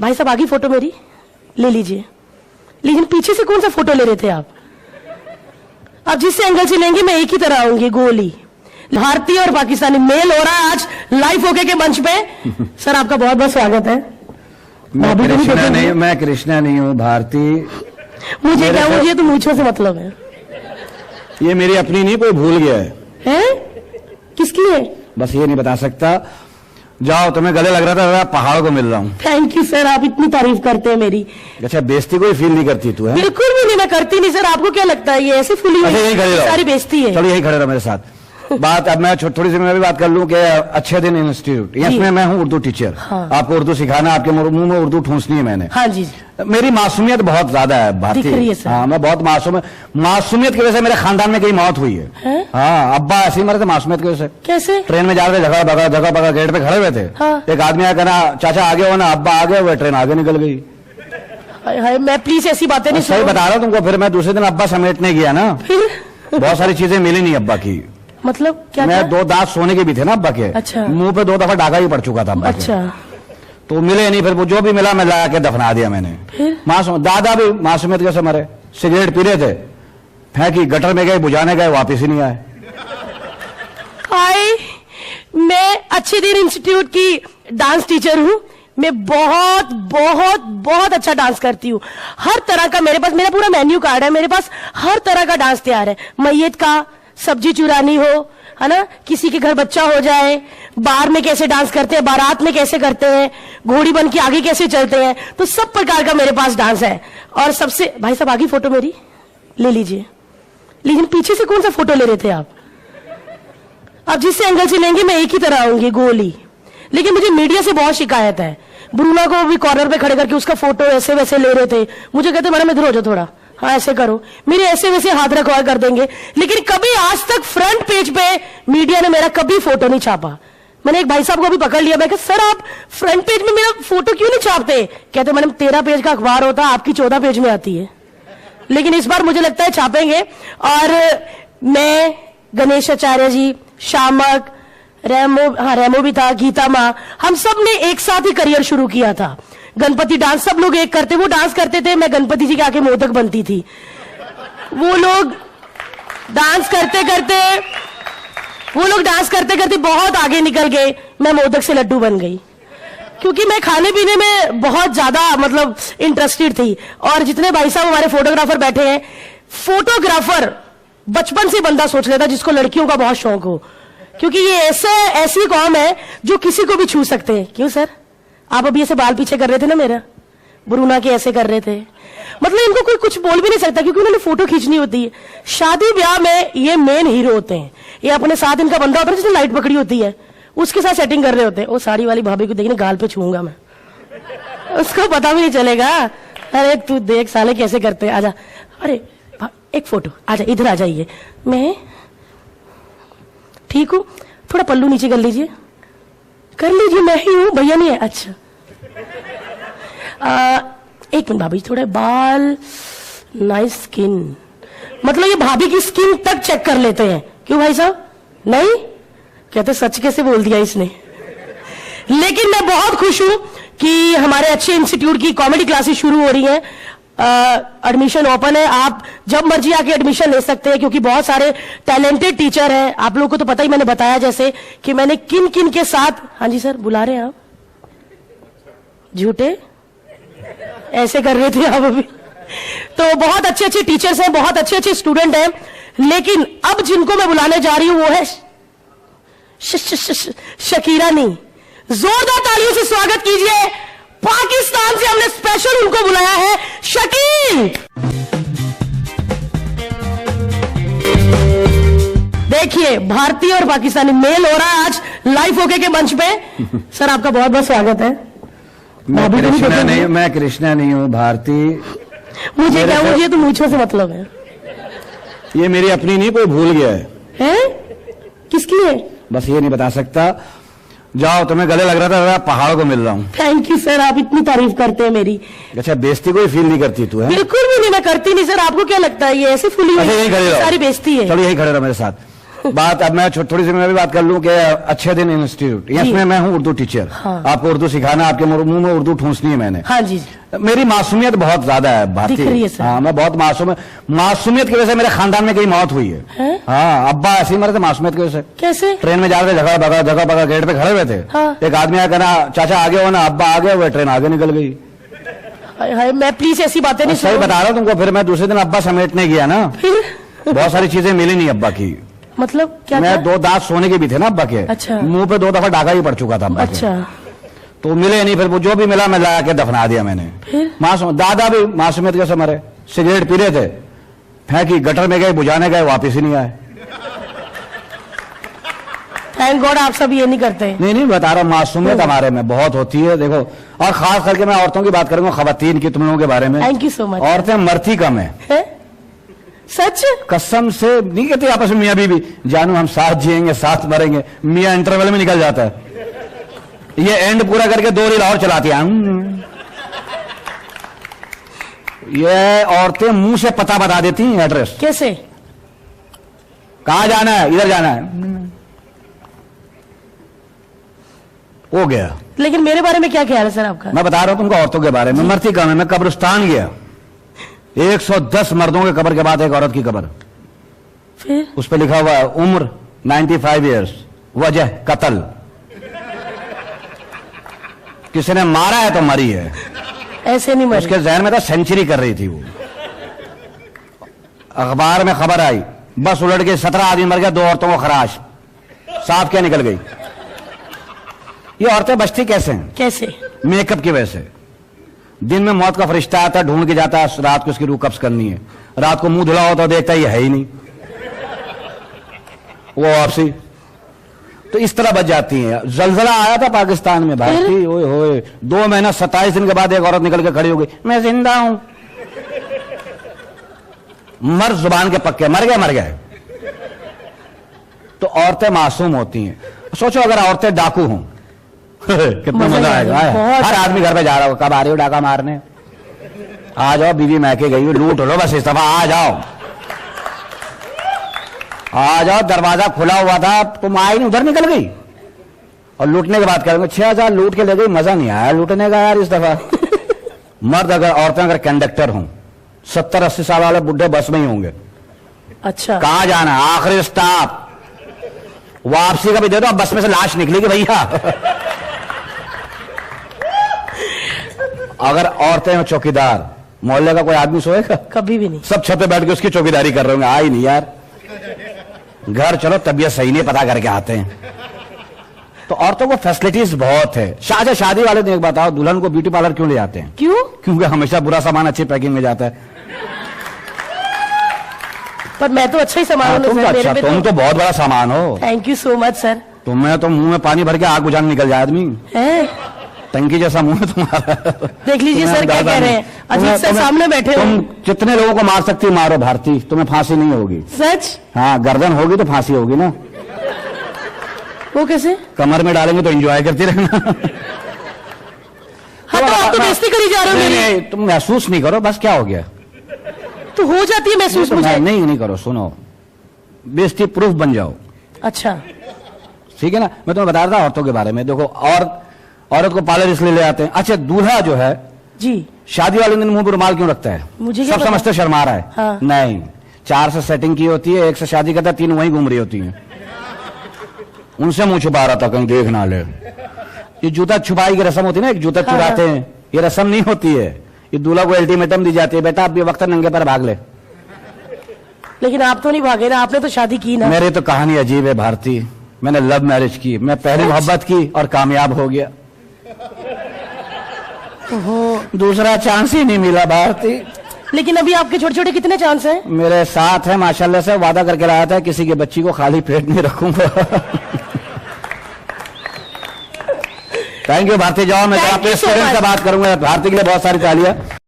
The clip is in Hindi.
भाई साहब आगे फोटो मेरी ले लीजिए। लेकिन पीछे से कौन सा फोटो ले रहे थे आप? अब जिस एंगल से लेंगे मैं एक ही तरह आऊंगी, गोली। भारतीय और पाकिस्तानी मेल हो रहा है आज लाइव होके के मंच पे। सर आपका बहुत बहुत स्वागत है। मैं कृष्णा नहीं हूँ, भारतीय। मुझे क्या, मुझे तो मूंछों से मतलब है। ये मेरी अपनी नहीं, कोई भूल गया है? किसकी है? बस ये नहीं बता सकता। जाओ, तुम्हें गले लग रहा था, मैं पहाड़ को मिल रहा हूँ। थैंक यू सर, आप इतनी तारीफ करते हैं मेरी। अच्छा, बेइज्जती कोई फील नहीं करती तू? है बिल्कुल भी नहीं, मैं करती नहीं सर। आपको क्या लगता है ये ऐसे फुली हुई सारी बेइज्जती है? चलो यही खड़े रहो मेरे साथ। बात अब मैं थोड़ी सी मैं भी बात कर लूं कि अच्छे दिन इंस्टीट्यूट, इसमें मैं हूँ उर्दू टीचर। हाँ। आपको उर्दू सिखाना, आपके मुंह में उर्दू ठूंसनी है मैंने। हाँ जी। मेरी मासूमियत बहुत ज्यादा है भारतीय। हाँ, मैं बहुत मासूमियत की वजह से मेरे खानदान में कई मौत हुई है। हाँ, अब्बा ऐसे ही मरे थे मासूमियत की वजह से। कैसे? ट्रेन में जा रहे थे, जगह पका गेट पे खड़े हुए थे। हाँ। एक आदमी आया, कहना चाचा आगे हो ना, अब्बा आगे हुए, ट्रेन आगे निकल गई। मैं प्लीज ऐसी बातें नहीं, सही बता रहा हूँ तुमको। फिर मैं दूसरे दिन अब्बा समेटने गया ना, फिर बहुत सारी चीजें मिली नहीं अब्बा की। मतलब क्या? मैं 2 दांत सोने के भी थे ना अब्बा के। अच्छा। मुंह पे 2 दफा डाका ही पड़ चुका था अब्बा। अच्छा। तो मिले नहीं, फिर जो भी मिला मैं ला के दफना दिया मैंने। दादा भी मासूमियत कैसे मरे? सिगरेट पी रहे थे, फेंकी, गटर में गए, बुझाने गए, वापिस ही नहीं आए। हाय, मैं अच्छे दिन इंस्टीट्यूट की डांस टीचर हूँ। मैं बहुत बहुत बहुत अच्छा डांस करती हूँ। हर तरह का मेरे पास, मेरा पूरा मेन्यू कार्ड है। मेरे पास हर तरह का डांस तैयार है। मैयत का, सब्जी चुरानी हो, है ना, किसी के घर बच्चा हो जाए, बार में कैसे डांस करते हैं, बारात में कैसे करते हैं, घोड़ी बन के आगे कैसे चलते हैं, तो सब प्रकार का मेरे पास डांस है। और सबसे, भाई साहब आगे फोटो मेरी ले लीजिए। लेकिन पीछे से कौन सा फोटो ले रहे थे आप? अब जिस एंगल से लेंगे मैं एक ही तरह आऊंगी, गोली। लेकिन मुझे मीडिया से बहुत शिकायत है। ब्रूना को भी कॉर्नर पे खड़े करके उसका फोटो ऐसे वैसे ले रहे थे। मुझे कहते मैडम इधर हो जाओ थोड़ा, हाँ ऐसे करो, मेरे ऐसे वैसे हाथ रखवा कर देंगे। लेकिन कभी आज तक फ्रंट पेज पे मीडिया ने मेरा कभी फोटो नहीं छापा। मैंने एक भाई साहब को भी पकड़ लिया, मैं कहा सर आप फ्रंट पेज में मेरा फोटो क्यों नहीं छापते? कहते मैडम 13 पेज का अखबार होता है, आपकी 14 पेज में आती है। लेकिन इस बार मुझे लगता है छापेंगे। और मैं, गणेश आचार्य जी, शामक, रेमो भी था, गीता माँ, हम सब ने एक साथ ही करियर शुरू किया था। गणपति डांस सब लोग एक करते, वो डांस करते थे, मैं गणपति जी के आके मोदक बनती थी। वो लोग डांस करते करते बहुत आगे निकल गए, मैं मोदक से लड्डू बन गई। क्योंकि मैं खाने पीने में बहुत ज्यादा मतलब इंटरेस्टेड थी। और जितने भाई साहब हमारे फोटोग्राफर बैठे हैं, फोटोग्राफर बचपन से बंदा सोच लेता जिसको लड़कियों का बहुत शौक हो। क्योंकि ये ऐसी कौम है जो किसी को भी छू सकते हैं। क्यों सर, आप अभी ऐसे बाल पीछे कर रहे थे ना मेरा, ब्रूना के ऐसे कर रहे थे। मतलब इनको कोई कुछ बोल भी नहीं सकता क्योंकि उन्होंने फोटो खींचनी होती है। शादी ब्याह में ये मेन हीरो होते हैं। ये अपने साथ इनका बंदा होता है जिसने लाइट पकड़ी होती है, उसके साथ सेटिंग कर रहे होते हैं। वो साड़ी वाली भाभी को देखने गाल पे छूंगा मैं, उसको पता भी नहीं चलेगा। अरे तू देख साले कैसे करते हैं, आजा। अरे एक फोटो, आजा इधर आ जाइए। मैं ठीक हूँ, थोड़ा पल्लू नीचे कर लीजिए, मैं ही हूँ, भैया नहीं है। अच्छा एक मिनट भाभी, थोड़े बाल, नाइस स्किन। मतलब ये भाभी की स्किन तक चेक कर लेते हैं। क्यों भाई साहब? नहीं कहते, सच कैसे बोल दिया इसने। लेकिन मैं बहुत खुश हूं कि हमारे अच्छे इंस्टीट्यूट की कॉमेडी क्लासेस शुरू हो रही हैं। एडमिशन ओपन है, आप जब मर्जी आके एडमिशन ले सकते हैं क्योंकि बहुत सारे टैलेंटेड टीचर हैं। आप लोगों को तो पता ही, मैंने बताया जैसे कि मैंने किन किन के साथ। हाँ जी सर, बुला रहे हैं आप? झूठे ऐसे कर रहे थे आप अभी। तो बहुत अच्छे अच्छे टीचर्स हैं, बहुत अच्छे अच्छे स्टूडेंट हैं। लेकिन अब जिनको मैं बुलाने जा रही हूं वो है शकीरा। नहीं, जोरदार तालियों से स्वागत कीजिए। पाकिस्तान से हमने स्पेशल उनको बुलाया है, शकील। देखिए, भारतीय और पाकिस्तानी मेल हो रहा है आज लाइव होके के मंच पे। सर आपका बहुत बहुत स्वागत है। मैं कृष्णा नहीं हूँ, भारतीय। मुझे क्या, मुझे तो मूंछों से मतलब है। ये मेरी अपनी नहीं, कोई भूल गया है। किसकी है? बस ये नहीं बता सकता। जाओ, तुम्हें गले लग रहा था, मैं पहाड़ को मिल रहा हूँ। थैंक यू सर, आप इतनी तारीफ करते हैं मेरी। अच्छा, बेइज्जती कोई फील नहीं करती तू? है बिल्कुल भी नहीं, मैं करती नहीं सर। आपको क्या लगता है ये ऐसे फुली हुई सारी बेइज्जती है? चलो यही खड़े रहो मेरे साथ। बात अब मैं थोड़ी सी मैं भी बात कर लूं कि अच्छे दिन इंस्टीट्यूट इसमें मैं हूं उर्दू टीचर। हाँ। आपको उर्दू सिखाना, आपके मुंह में उर्दू ठूंसनी है मैंने। हाँ जी। मेरी मासूमियत बहुत ज्यादा है भारती। दिख रही है सर। हाँ, मैं बहुत मासूम। मासूमियत की वजह से मेरे खानदान में कई मौत हुई है। हाँ, अब्बा ऐसे ही मरे थे मासूमियत की वजह से। कैसे? ट्रेन में जा रहे थे, जगह बगा गेट पे खड़े हुए थे। हाँ। एक आदमी आया कहना चाचा आगे हो ना, अब्बा आगे हुए, ट्रेन आगे निकल गई। हाय हाय, मैं प्लीज ऐसी बातें नहीं सही बता रहा हूँ तुमको। फिर मैं दूसरे दिन अब्बा समेटने गया ना, फिर बहुत सारी चीजें मिली नहीं अब्बा की। मतलब क्या मैं था? 2 दांत सोने के भी थे ना अब्बा के। अच्छा। मुंह पे 2 दफा डाका ही पड़ चुका था अब्बा के। अच्छा। तो मिले नहीं, फिर वो जो भी मिला मैं ला के दफना दिया मैंने। फिर? मासूम दादा भी मासूमियत कैसे मरे, सिगरेट पी रहे थे, फेंकी गटर में गए, बुझाने गए, वापिस ही नहीं आए। थैंक गॉड आप सब ये नहीं करते। नहीं बता रहा, मासूमियत हमारे में बहुत होती है। देखो, और खास करके मैं औरतों की बात करूंगा, खवातीन की, तुम लोगों के बारे में। Thank you so much. औरतें मरती कम है। सच? कसम से नहीं कहती आपस में मियाँ बीवी, जानू हम साथ जिएंगे साथ मरेंगे, मियाँ इंटरवल में निकल जाता है। ये एंड पूरा करके 2 रील और चलाती है। ये औरतें मुंह से पता बता देती हैं, एड्रेस। कैसे? कहां जाना है, इधर जाना है, हो गया। लेकिन मेरे बारे में क्या ख्याल है सर आपका? मैं बता रहा हूं तुमको औरतों के बारे में, मरती कम है। मैं कब्रिस्तान गया, 110 मर्दों के कब्र के बाद एक औरत की कब्र, फिर? उस पर लिखा हुआ उम्र 95 ईयर्स, वजह कत्ल। किसी ने मारा है तो मरी है। ऐसे नहीं मरी। उसके जहन में था सेंचुरी कर रही थी वो। अखबार में खबर आई, बस उलट के 17 आदमी मर गया, 2 औरतों को खराश, साफ क्या निकल गई। ये औरतें बचती कैसे हैं? कैसे? मेकअप की वजह से। दिन में मौत का फरिश्ता आता है, ढूंढ के जाता है, रात को उसकी रूह कब्ज करनी है। रात को मुंह धुला होता है, देखता है ये है ही नहीं, वो वापसी। तो इस तरह बच जाती हैं। जलजला आया था पाकिस्तान में भारती, ओए होए, 2 महीना 27 दिन के बाद एक औरत निकल के खड़ी हो गई, मैं जिंदा हूं। मर जुबान के पक्के, मर गए। तो औरतें मासूम होती हैं। सोचो अगर औरतें डाकू हों, कितना मजा आएगा। हर आदमी घर पे जा रहा हो, कब आ रही हो डाका मारने, आ जाओ, बीवी मैके गई हो, लूट लो बस, इस दफा आ जाओ, दरवाजा खुला हुआ था, तुम आई नहीं, उधर निकल गई। और लूटने की बात करेंगे, 6000 लूट के ले गई, मजा नहीं आया लूटने का यार इस दफा। मर्द अगर, औरतें अगर कंडक्टर हों, 70-80 साल वाले बुढ़े बस में ही होंगे। अच्छा। कहां जाना, आखिरी स्टॉप, वापसी का भी दे दो, अब बस में से लाश निकलेगी भैया। अगर औरतें हो चौकीदार, मोहल्ले का कोई आदमी सोएगा? कभी भी नहीं। सब छत पे बैठ के उसकी चौकीदारी कर रहे होंगे, आई नहीं यार, घर चलो, तबीयत सही नहीं, पता करके आते हैं। तो औरतों को फैसिलिटीज बहुत है। शादी वाले दिन एक बताओ, दुल्हन को ब्यूटी पार्लर क्यों ले जाते हैं? क्यों? क्योंकि हमेशा बुरा सामान अच्छी पैकिंग में जाता है। पर मैं तो अच्छा ही सामान हूं। तुम तो बहुत बड़ा सामान हो। Thank you so much sir. तुम्हें तो मुंह में पानी भर के आग बुझाने निकल जाए आदमी है। टंकी जैसा मुंह है तुम्हारा। देख लीजिए सर क्या कह रहे हैं, अजीत सर सामने बैठे हो। तुम जितने लोगों को मार सकती मारो भारती, तुम्हें फांसी नहीं होगी। सच? हाँ, गर्दन होगी तो फांसी होगी ना। वो कैसे? कमर में डालेंगे तो एंजॉय करती रहना। हाँ, तो आप तो बेइज्जती करी जा रहे हो मेरी। नहीं, तुम महसूस नहीं करो, बस क्या हो गया, तो हो जाती है महसूस मुझे। नहीं करो, सुनो, बेइज्जती प्रूफ बन जाओ। अच्छा ठीक है ना। मैं तुम्हें बता रहा था औरतों के बारे में। देखो, औरत को पार्लर इसलिए ले आते हैं। अच्छा, दूल्हा जो है जी, शादी वाले दिन मुंह पर रुमाल क्यों रखता है? मुझे क्या सब पता? समझते शर्मा रहा है। हाँ। नहीं, 4 से सेटिंग की होती है, 1 से शादी करता है, 3 वहीं घूम रही होती हैं। उनसे मुंह छुपा रहा था, कहीं देख ना ले। ये जूता छुपाई की रस्म होती है ना, एक जूता चुराते हैं, ये रस्म नहीं होती है। ये दूल्हा को अल्टीमेटम दी जाती है, बेटा अब ये वक्त नंगे पर भाग ले। लेकिन आप तो नहीं भागे ना, आपने तो शादी की ना। मेरी तो कहानी अजीब है भारती। मैंने लव मैरिज की, मैं पहली मोहब्बत की और कामयाब हो गया। दूसरा चांस ही नहीं मिला भारती। लेकिन अभी आपके छोटे छोटे कितने चांस हैं? मेरे साथ है माशाल्लाह से, वादा करके लाया था किसी की बच्ची को खाली पेट नहीं रखूंगा। Thank you Bharti. जाओ, मैं अपने स्टूडेंट से बात करूंगा। भारती के लिए बहुत सारी तालियां।